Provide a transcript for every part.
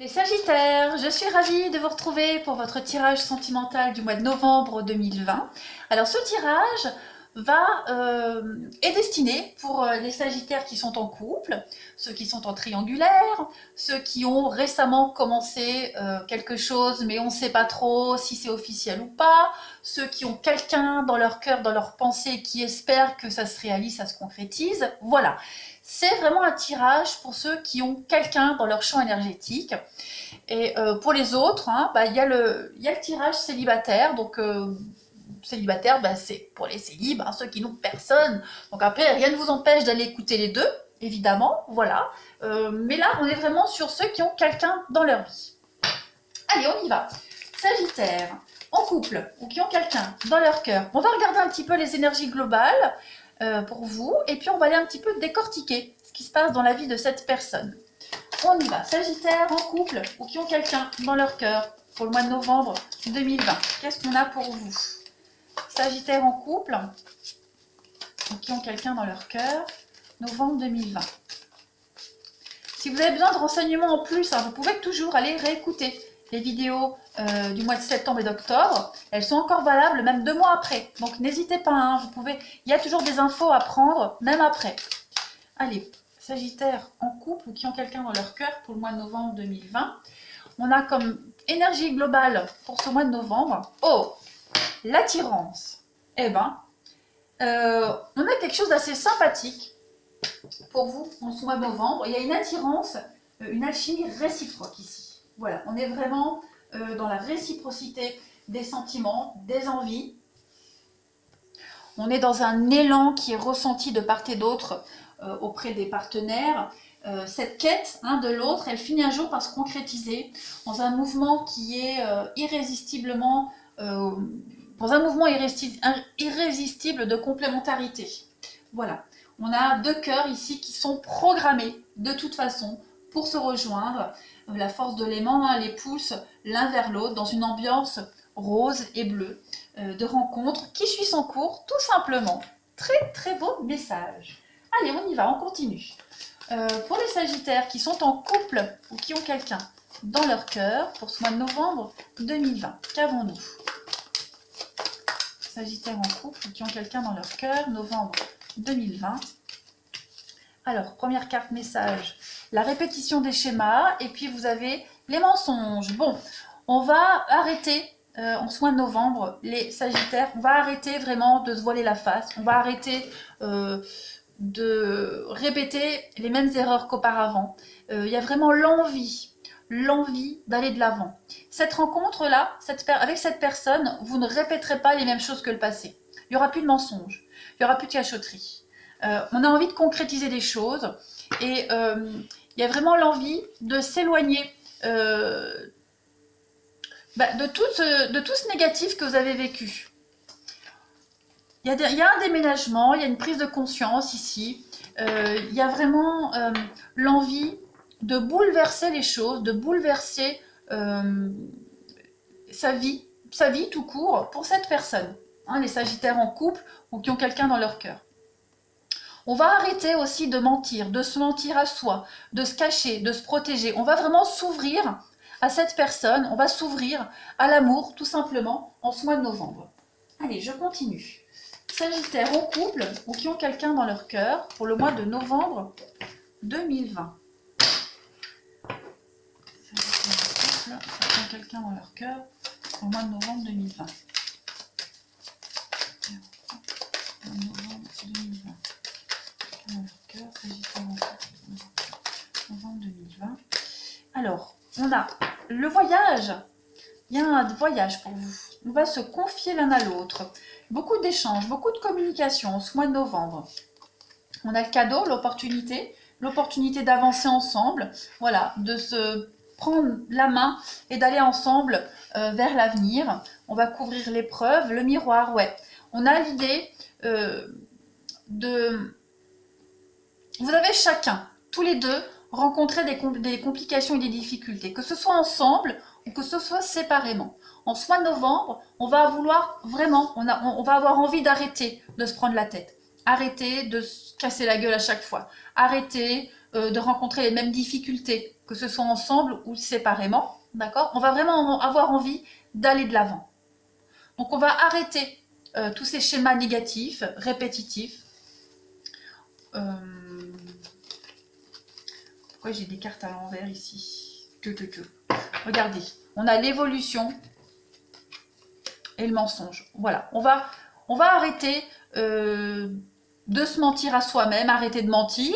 Les Sagittaires, je suis ravie de vous retrouver pour votre tirage sentimental du mois de novembre 2020. Alors ce tirage est destiné pour les Sagittaires qui sont en couple, ceux qui sont en triangulaire, ceux qui ont récemment commencé quelque chose mais on ne sait pas trop si c'est officiel ou pas, ceux qui ont quelqu'un dans leur cœur, dans leur pensée, qui espèrent que ça se réalise, ça se concrétise. Voilà. C'est vraiment un tirage pour ceux qui ont quelqu'un dans leur champ énergétique. Et pour les autres, y a le tirage célibataire. Donc, célibataire, c'est pour les célibes, ceux qui n'ont personne. Donc après, rien ne vous empêche d'aller écouter les deux, évidemment. Voilà. Mais là, on est vraiment sur ceux qui ont quelqu'un dans leur vie. Allez, on y va. Sagittaire, en couple, ou qui ont quelqu'un dans leur cœur. On va regarder un petit peu les énergies globales pour vous, et puis on va aller un petit peu décortiquer ce qui se passe dans la vie de cette personne. On y va. Sagittaire, en couple, ou qui ont quelqu'un dans leur cœur pour le mois de novembre 2020. Qu'est-ce qu'on a pour vous? Sagittaire en couple, ou qui ont quelqu'un dans leur cœur, novembre 2020. Si vous avez besoin de renseignements en plus, vous pouvez toujours aller réécouter les vidéos du mois de septembre et d'octobre. Elles sont encore valables même 2 mois après. Donc n'hésitez pas, vous pouvez. Il y a toujours des infos à prendre, même après. Allez, Sagittaire en couple ou qui ont quelqu'un dans leur cœur pour le mois de novembre 2020. On a comme énergie globale pour ce mois de novembre. Oh, l'attirance. Eh ben, on a quelque chose d'assez sympathique pour vous en ce mois de novembre. Il y a une attirance, une alchimie réciproque ici. Voilà, on est vraiment dans la réciprocité des sentiments, des envies. On est dans un élan qui est ressenti de part et d'autre auprès des partenaires. Cette quête de l'autre, elle finit un jour par se concrétiser dans un mouvement qui est irrésistiblement, dans un mouvement irrésistible de complémentarité. Voilà, on a 2 cœurs ici qui sont programmés de toute façon pour se rejoindre. La force de l'aimant les pousse l'un vers l'autre dans une ambiance rose et bleue de rencontre qui suit son cours tout simplement. Très très beau message. Allez, on y va, on continue. Pour les Sagittaires qui sont en couple ou qui ont quelqu'un dans leur cœur pour ce mois de novembre 2020, qu'avons-nous? Sagittaires en couple ou qui ont quelqu'un dans leur cœur, novembre 2020. Alors, première carte message, la répétition des schémas, et puis vous avez les mensonges. Bon, on va arrêter en ce mois de novembre, les Sagittaires, on va arrêter vraiment de se voiler la face, on va arrêter de répéter les mêmes erreurs qu'auparavant. Il y a vraiment l'envie d'aller de l'avant. Cette rencontre-là, avec cette personne, vous ne répéterez pas les mêmes choses que le passé. Il n'y aura plus de mensonges, il n'y aura plus de cachotterie. On a envie de concrétiser des choses et il y a vraiment l'envie de s'éloigner de tout ce négatif que vous avez vécu. Il y a un déménagement, il y a une prise de conscience ici. Il y a vraiment l'envie de bouleverser les choses, de bouleverser sa vie tout court pour cette personne. Les Sagittaires en couple ou qui ont quelqu'un dans leur cœur. On va arrêter aussi de mentir, de se mentir à soi, de se cacher, de se protéger. On va vraiment s'ouvrir à cette personne, on va s'ouvrir à l'amour, tout simplement, en ce mois de novembre. Allez, je continue. Sagittaires en couple ou qui ont quelqu'un dans leur cœur pour le mois de novembre 2020. Sagittaires en couple, qui ont quelqu'un dans leur cœur pour le mois de novembre 2020. Novembre 2020. Novembre 2020. Alors, on a le voyage. Il y a un voyage pour vous. On va se confier l'un à l'autre. Beaucoup d'échanges, beaucoup de communication en ce mois de novembre. On a le cadeau, l'opportunité d'avancer ensemble. Voilà, de se prendre la main et d'aller ensemble vers l'avenir. On va couvrir l'épreuve, le miroir, ouais. On a l'idée vous avez chacun, tous les deux, rencontré des complications et des difficultés, que ce soit ensemble ou que ce soit séparément. En ce mois de novembre, on va vouloir vraiment, on va avoir envie d'arrêter de se prendre la tête, arrêter de se casser la gueule à chaque fois, arrêter de rencontrer les mêmes difficultés, que ce soit ensemble ou séparément, d'accord? On va vraiment avoir envie d'aller de l'avant. Donc on va arrêter tous ces schémas négatifs, répétitifs. Pourquoi j'ai des cartes à l'envers ici? Regardez, on a l'évolution et le mensonge. Voilà, on va arrêter de se mentir à soi-même, arrêter de mentir,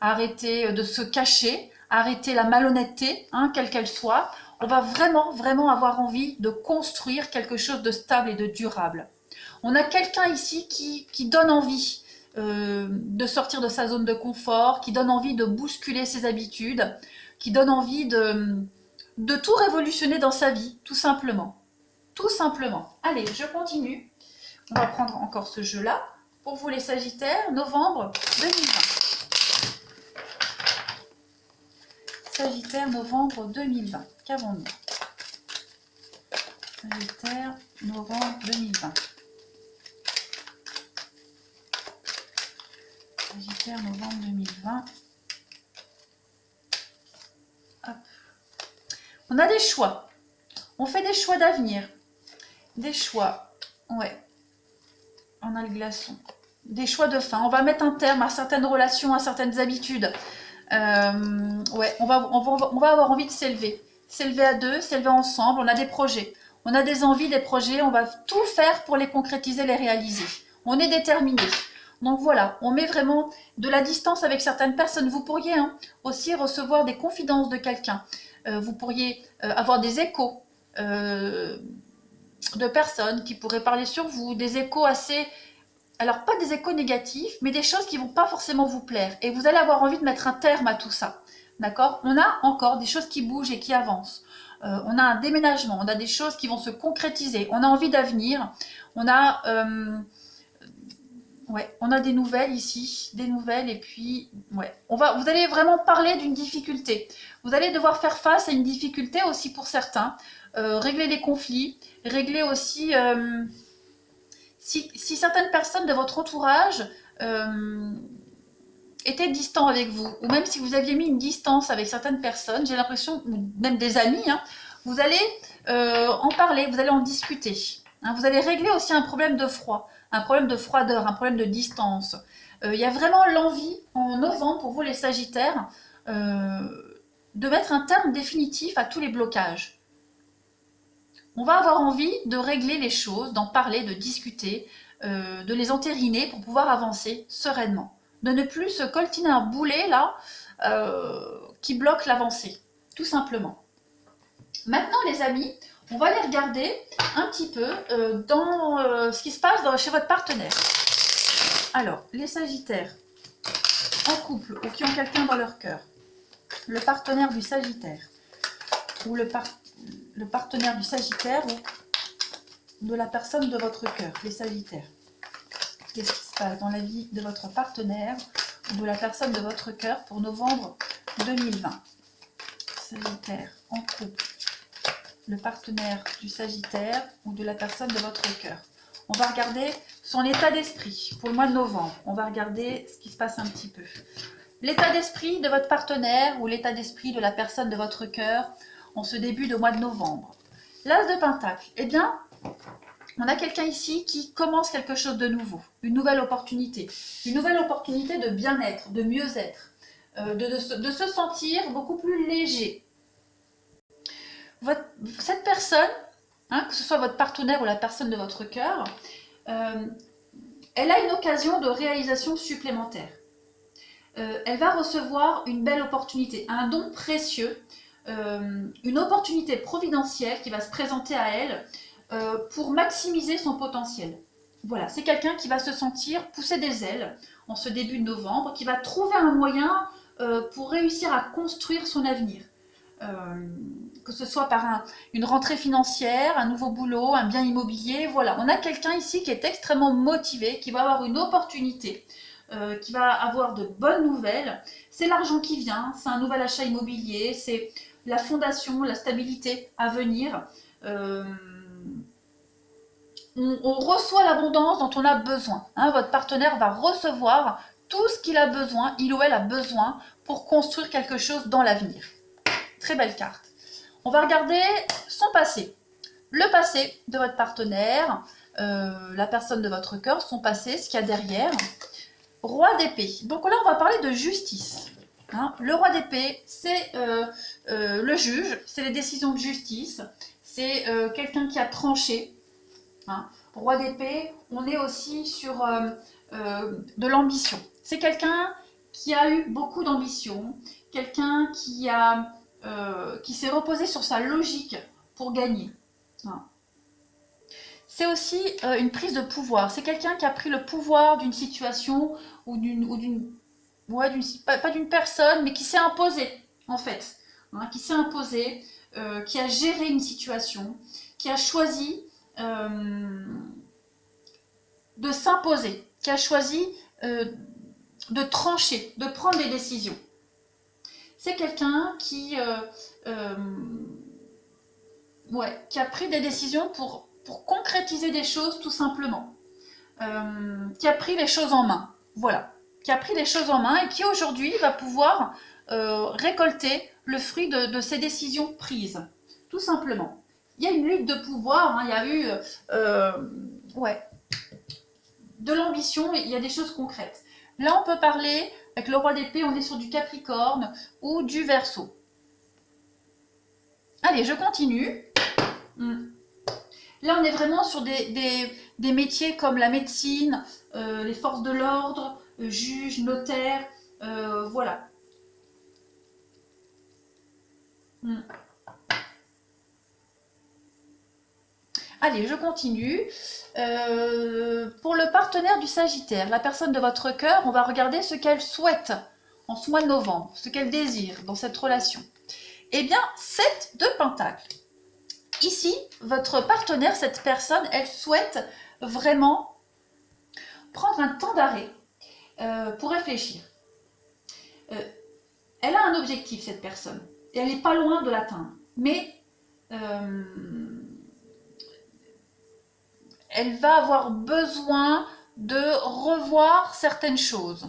arrêter de se cacher, arrêter la malhonnêteté, hein, quelle qu'elle soit. On va vraiment avoir envie de construire quelque chose de stable et de durable. On a quelqu'un ici qui donne envie de sortir de sa zone de confort, qui donne envie de bousculer ses habitudes, qui donne envie de tout révolutionner dans sa vie, tout simplement. Tout simplement. Allez, je continue. On va prendre encore ce jeu-là. Pour vous les Sagittaires, novembre 2020. Sagittaire, novembre 2020. Qu'avons-nous? Sagittaire, novembre 2020. Sagittaire, novembre 2020. Hop. On a des choix. On fait des choix d'avenir. Des choix. Ouais. On a le glaçon. Des choix de fin. On va mettre un terme à certaines relations, à certaines habitudes. Ouais, on va avoir envie de s'élever. S'élever à deux, s'élever ensemble. On a des projets. On a des envies, des projets. On va tout faire pour les concrétiser, les réaliser. On est déterminé. Donc voilà, on met vraiment de la distance avec certaines personnes. Vous pourriez aussi recevoir des confidences de quelqu'un. Vous pourriez avoir des échos de personnes qui pourraient parler sur vous, des échos assez... Alors, pas des échos négatifs, mais des choses qui ne vont pas forcément vous plaire. Et vous allez avoir envie de mettre un terme à tout ça. D'accord? On a encore des choses qui bougent et qui avancent. On a un déménagement, on a des choses qui vont se concrétiser. On a envie d'avenir. On a... ouais, on a des nouvelles ici, des nouvelles, et puis... ouais, vous allez vraiment parler d'une difficulté. Vous allez devoir faire face à une difficulté aussi pour certains. Régler les conflits, régler aussi... Si certaines personnes de votre entourage étaient distants avec vous, ou même si vous aviez mis une distance avec certaines personnes, j'ai l'impression, ou même des amis, vous allez en parler, vous allez en discuter. Vous allez régler aussi un problème de froid, un problème de froideur, un problème de distance. Il y a vraiment l'envie, en novembre, pour vous les Sagittaires, de mettre un terme définitif à tous les blocages. On va avoir envie de régler les choses, d'en parler, de discuter, de les entériner pour pouvoir avancer sereinement. De ne plus se coltiner un boulet là qui bloque l'avancée, tout simplement. Maintenant les amis, on va aller regarder un petit peu dans ce qui se passe chez votre partenaire. Alors, les Sagittaires en couple ou qui ont quelqu'un dans leur cœur, le partenaire du Sagittaire ou le partenaire du Sagittaire ou de la personne de votre cœur, les Sagittaires. Qu'est-ce qui se passe dans la vie de votre partenaire ou de la personne de votre cœur pour novembre 2020? Sagittaire en couple, le partenaire du Sagittaire ou de la personne de votre cœur. On va regarder son état d'esprit pour le mois de novembre. On va regarder ce qui se passe un petit peu. L'état d'esprit de votre partenaire ou l'état d'esprit de la personne de votre cœur en ce début de mois de novembre. L'As de Pentacle, eh bien, on a quelqu'un ici qui commence quelque chose de nouveau, une nouvelle opportunité de bien-être, de mieux-être, de se sentir beaucoup plus léger. Cette personne, que ce soit votre partenaire ou la personne de votre cœur, elle a une occasion de réalisation supplémentaire. Elle va recevoir une belle opportunité, un don précieux, une opportunité providentielle qui va se présenter à elle pour maximiser son potentiel. Voilà, c'est quelqu'un qui va se sentir pousser des ailes en ce début de novembre, qui va trouver un moyen pour réussir à construire son avenir. Que ce soit par une rentrée financière, un nouveau boulot, un bien immobilier, voilà. On a quelqu'un ici qui est extrêmement motivé, qui va avoir une opportunité, qui va avoir de bonnes nouvelles. C'est l'argent qui vient, c'est un nouvel achat immobilier, c'est la fondation, la stabilité à venir. On reçoit l'abondance dont on a besoin. Votre partenaire va recevoir tout ce qu'il a besoin, il ou elle a besoin pour construire quelque chose dans l'avenir. Très belle carte. On va regarder son passé. Le passé de votre partenaire, la personne de votre cœur, son passé, ce qu'il y a derrière. Roi d'épée. Donc là, on va parler de justice. Hein, le roi d'épée, c'est le juge, c'est les décisions de justice, c'est quelqu'un qui a tranché. Hein. Roi d'épée, on est aussi sur de l'ambition. C'est quelqu'un qui a eu beaucoup d'ambition, quelqu'un qui s'est reposé sur sa logique pour gagner. Hein. C'est aussi une prise de pouvoir. C'est quelqu'un qui a pris le pouvoir d'une situation ou pas d'une personne, mais qui s'est imposé, en fait. Hein, qui s'est imposé, qui a géré une situation, qui a choisi de s'imposer, qui a choisi de trancher, de prendre des décisions. C'est quelqu'un qui a pris des décisions pour concrétiser des choses tout simplement. Qui a pris les choses en main. Voilà. Qui a pris les choses en main et qui aujourd'hui va pouvoir récolter le fruit de ses décisions prises. Tout simplement. Il y a une lutte de pouvoir, hein, il y a eu de l'ambition, il y a des choses concrètes. Là, on peut parler, avec le roi d'épée, on est sur du Capricorne ou du Verseau. Allez, je continue. Là, on est vraiment sur des métiers comme la médecine, les forces de l'ordre, juge, notaire, voilà. Allez, je continue. Pour le partenaire du Sagittaire, la personne de votre cœur, on va regarder ce qu'elle souhaite en ce mois de novembre, ce qu'elle désire dans cette relation. Eh bien, 7 de Pentacles. Ici, votre partenaire, cette personne, elle souhaite vraiment prendre un temps d'arrêt pour réfléchir. Elle a un objectif, cette personne, et elle n'est pas loin de l'atteindre. Mais elle va avoir besoin de revoir certaines choses.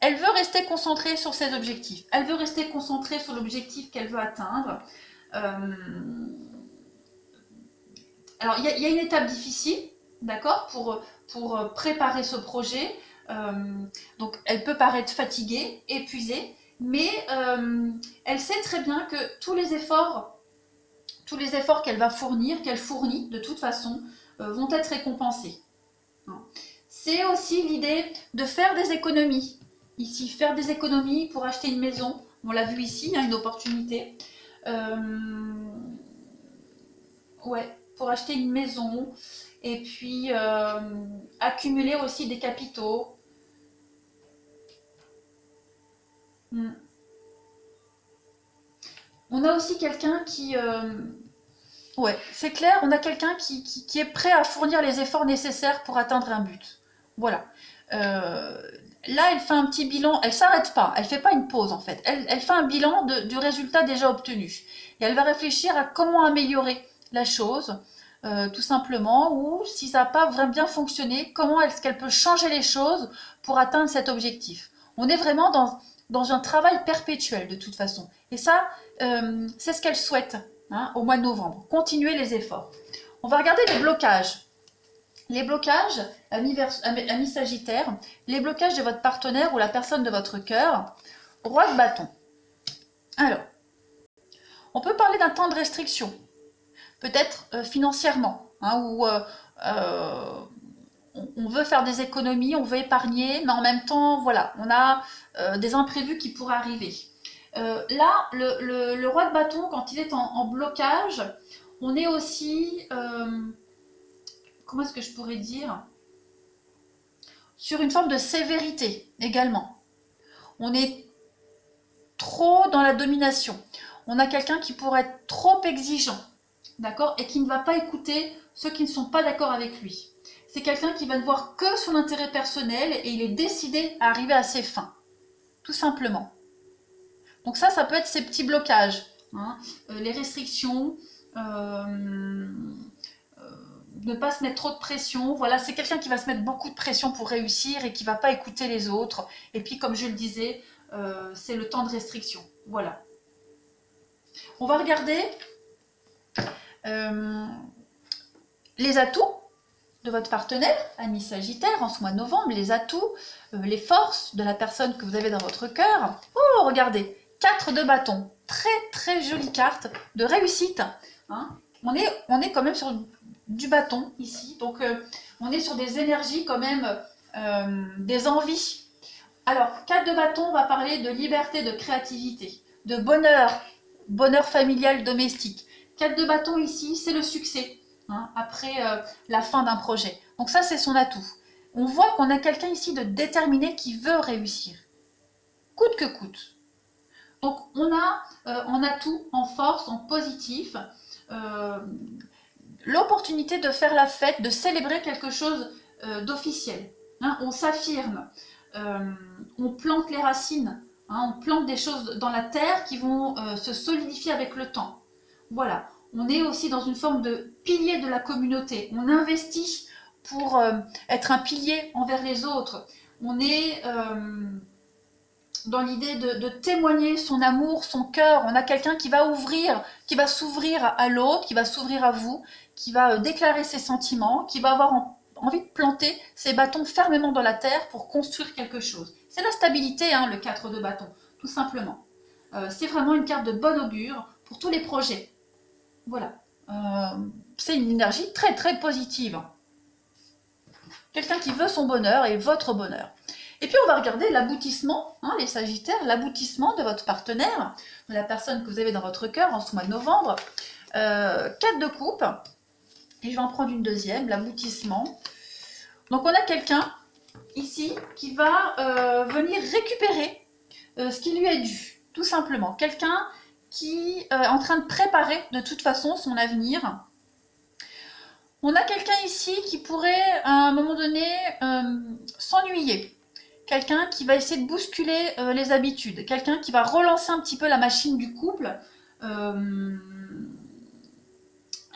Elle veut rester concentrée sur ses objectifs. Elle veut rester concentrée sur l'objectif qu'elle veut atteindre. Alors, il y a une étape difficile, d'accord, pour préparer ce projet. Donc, elle peut paraître fatiguée, épuisée, mais elle sait très bien que tous les efforts qu'elle va fournir, qu'elle fournit de toute façon, vont être récompensés. C'est aussi l'idée de faire des économies. Ici, faire des économies pour acheter une maison. On l'a vu ici, hein, une opportunité. Pour acheter une maison. Et puis, accumuler aussi des capitaux. On a aussi quelqu'un qui... c'est clair, on a quelqu'un qui est prêt à fournir les efforts nécessaires pour atteindre un but. Voilà. Là, elle fait un petit bilan, elle ne s'arrête pas, elle ne fait pas une pause en fait. Elle fait un bilan du résultat déjà obtenu. Et elle va réfléchir à comment améliorer la chose, tout simplement, ou si ça n'a pas vraiment bien fonctionné, comment est-ce qu'elle peut changer les choses pour atteindre cet objectif. On est vraiment dans un travail perpétuel de toute façon. Et ça, c'est ce qu'elle souhaite. Hein, au mois de novembre. Continuez les efforts. On va regarder les blocages. Les blocages, amis Sagittaire, les blocages de votre partenaire ou la personne de votre cœur. Roi de bâton. Alors, on peut parler d'un temps de restriction. Peut-être financièrement. Hein, où on veut faire des économies, on veut épargner, mais en même temps, voilà, on a des imprévus qui pourraient arriver. Là, le roi de bâton, quand il est en blocage, on est aussi, comment est-ce que je pourrais dire, sur une forme de sévérité également. On est trop dans la domination. On a quelqu'un qui pourrait être trop exigeant, d'accord, et qui ne va pas écouter ceux qui ne sont pas d'accord avec lui. C'est quelqu'un qui va ne voir que son intérêt personnel et il est décidé à arriver à ses fins, tout simplement. Donc ça peut être ces petits blocages, hein, les restrictions, ne pas se mettre trop de pression. Voilà, c'est quelqu'un qui va se mettre beaucoup de pression pour réussir et qui va pas écouter les autres. Et puis, comme je le disais, c'est le temps de restriction. Voilà. On va regarder les atouts de votre partenaire, ami Sagittaire, en ce mois de novembre, les atouts, les forces de la personne que vous avez dans votre cœur. Oh, regardez, 4 de bâton, très très jolie carte de réussite. Hein. On est quand même sur du bâton ici, donc on est sur des énergies quand même, des envies. Alors, 4 de bâton va parler de liberté, de créativité, de bonheur, bonheur familial, domestique. 4 de bâton ici, c'est le succès. Hein, après la fin d'un projet. Donc ça, c'est son atout. On voit qu'on a quelqu'un ici de déterminé qui veut réussir, coûte que coûte. Donc on a en atout, en force, en positif, l'opportunité de faire la fête, de célébrer quelque chose d'officiel. Hein, on s'affirme, on plante les racines, hein, on plante des choses dans la terre qui vont se solidifier avec le temps. Voilà. On est aussi dans une forme de pilier de la communauté. On investit pour être un pilier envers les autres. On est dans l'idée de témoigner son amour, son cœur. On a quelqu'un qui va ouvrir, qui va s'ouvrir à l'autre, qui va s'ouvrir à vous, qui va déclarer ses sentiments, qui va avoir envie de planter ses bâtons fermement dans la terre pour construire quelque chose. C'est la stabilité, hein, le 4 de bâton, tout simplement. C'est vraiment une carte de bon augure pour tous les projets. Voilà, c'est une énergie très très positive. Quelqu'un qui veut son bonheur et votre bonheur. Et puis on va regarder l'aboutissement, hein, les Sagittaires, l'aboutissement de votre partenaire, de la personne que vous avez dans votre cœur en ce mois de novembre. 4 de coupe, et je vais en prendre une deuxième, l'aboutissement. Donc on a quelqu'un ici qui va venir récupérer ce qui lui est dû, tout simplement. Quelqu'un qui est en train de préparer de toute façon son avenir. On a quelqu'un ici qui pourrait à un moment donné s'ennuyer. Quelqu'un qui va essayer de bousculer les habitudes. Quelqu'un qui va relancer un petit peu la machine du couple.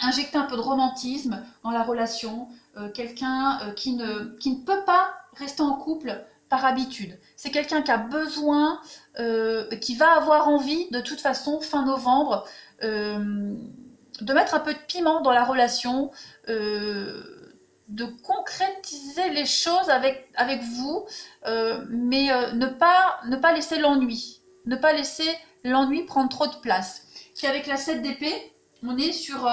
Injecter un peu de romantisme dans la relation. Quelqu'un qui ne peut pas rester en couple par habitude. C'est quelqu'un qui a besoin, qui va avoir envie, de toute façon, fin novembre, de mettre un peu de piment dans la relation, de concrétiser les choses avec vous, mais ne pas laisser l'ennui. Ne pas laisser l'ennui prendre trop de place. Puis avec la 7 d'épée, on est sur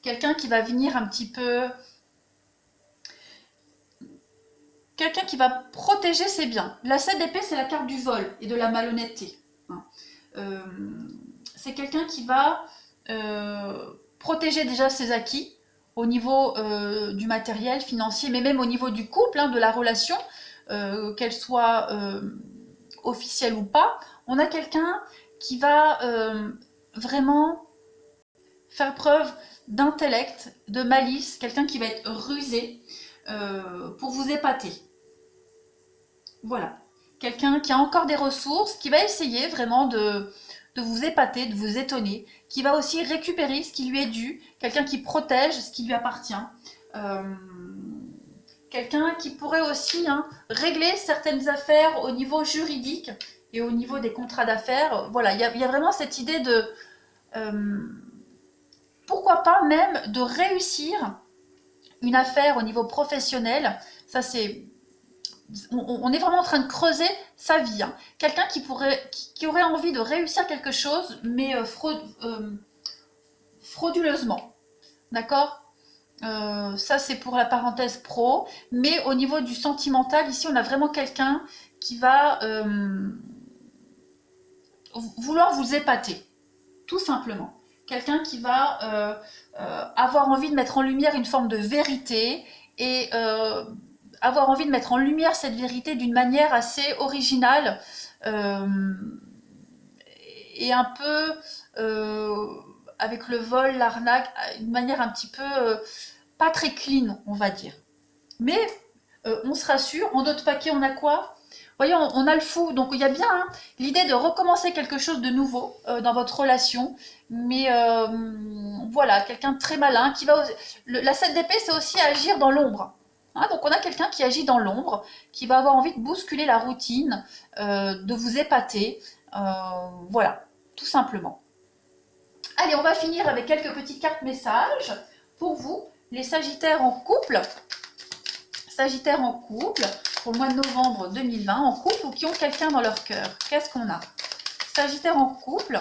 quelqu'un qui va venir un petit peu... Quelqu'un qui va protéger ses biens. La 7 d'épée, c'est la carte du vol et de la malhonnêteté. C'est quelqu'un qui va protéger déjà ses acquis au niveau du matériel, financier, mais même au niveau du couple, hein, de la relation, qu'elle soit officielle ou pas. On a quelqu'un qui va vraiment faire preuve d'intellect, de malice, quelqu'un qui va être rusé pour vous épater. Voilà, quelqu'un qui a encore des ressources, qui va essayer vraiment de vous épater, de vous étonner, qui va aussi récupérer ce qui lui est dû, quelqu'un qui protège ce qui lui appartient, quelqu'un qui pourrait aussi régler certaines affaires au niveau juridique et au niveau des contrats d'affaires. Voilà, il y a vraiment cette idée de, pourquoi pas même de réussir une affaire au niveau professionnel. Ça c'est... On est vraiment en train de creuser sa vie. Hein. Quelqu'un qui aurait envie de réussir quelque chose, mais frauduleusement. D'accord ? Ça, c'est pour la parenthèse pro. Mais au niveau du sentimental, ici, on a vraiment quelqu'un qui va vouloir vous épater. Tout simplement. Quelqu'un qui va avoir envie de mettre en lumière une forme de vérité et... avoir envie de mettre en lumière cette vérité d'une manière assez originale et un peu avec le vol, l'arnaque, d'une manière un petit peu pas très clean, on va dire. Mais on se rassure, en d'autres paquets, on a quoi ? voyez, on a le fou, donc il y a bien hein, l'idée de recommencer quelque chose de nouveau dans votre relation, mais voilà, quelqu'un de très malin qui va... La 7 d'épée, c'est aussi agir dans l'ombre. Hein, donc on a quelqu'un qui agit dans l'ombre, qui va avoir envie de bousculer la routine, de vous épater, voilà, tout simplement. Allez, on va finir avec quelques petites cartes messages pour vous, les Sagittaires en couple. Sagittaires en couple, pour le mois de novembre 2020, en couple ou qui ont quelqu'un dans leur cœur. Qu'est-ce qu'on a? Sagittaires en couple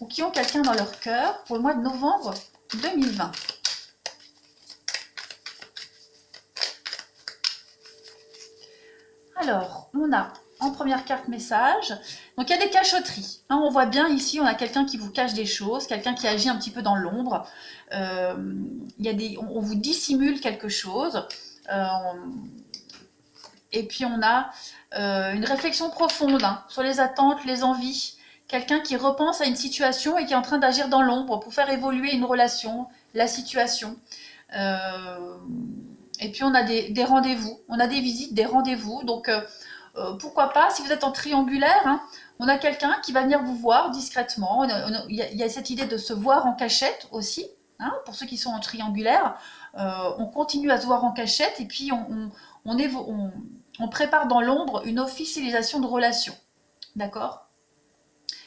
ou qui ont quelqu'un dans leur cœur pour le mois de novembre 2020. Alors, on a en première carte message, donc il y a des cachotteries. Hein, on voit bien ici, on a quelqu'un qui vous cache des choses, quelqu'un qui agit un petit peu dans l'ombre. On vous dissimule quelque chose. Et puis on a une réflexion profonde hein, sur les attentes, les envies. Quelqu'un qui repense à une situation et qui est en train d'agir dans l'ombre pour faire évoluer une relation, la situation. Et puis on a des rendez-vous, on a des visites, des rendez-vous. Donc pourquoi pas, si vous êtes en triangulaire, hein, on a quelqu'un qui va venir vous voir discrètement. Il y a cette idée de se voir en cachette aussi. Hein, pour ceux qui sont en triangulaire, on continue à se voir en cachette et puis on prépare dans l'ombre une officialisation de relation. D'accord?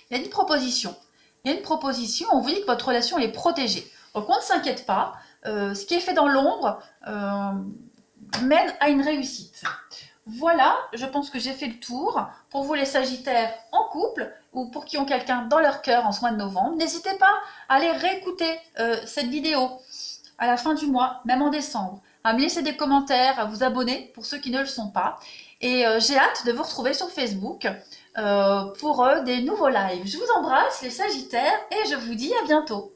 Il y a une proposition. Il y a une proposition, on vous dit que votre relation est protégée. Donc on ne s'inquiète pas. Ce qui est fait dans l'ombre mène à une réussite. Voilà, je pense que j'ai fait le tour. Pour vous les Sagittaires en couple ou pour qui ont quelqu'un dans leur cœur en ce mois de novembre, n'hésitez pas à aller réécouter cette vidéo à la fin du mois, même en décembre, à me laisser des commentaires, à vous abonner pour ceux qui ne le sont pas. Et j'ai hâte de vous retrouver sur Facebook pour des nouveaux lives. Je vous embrasse les Sagittaires et je vous dis à bientôt.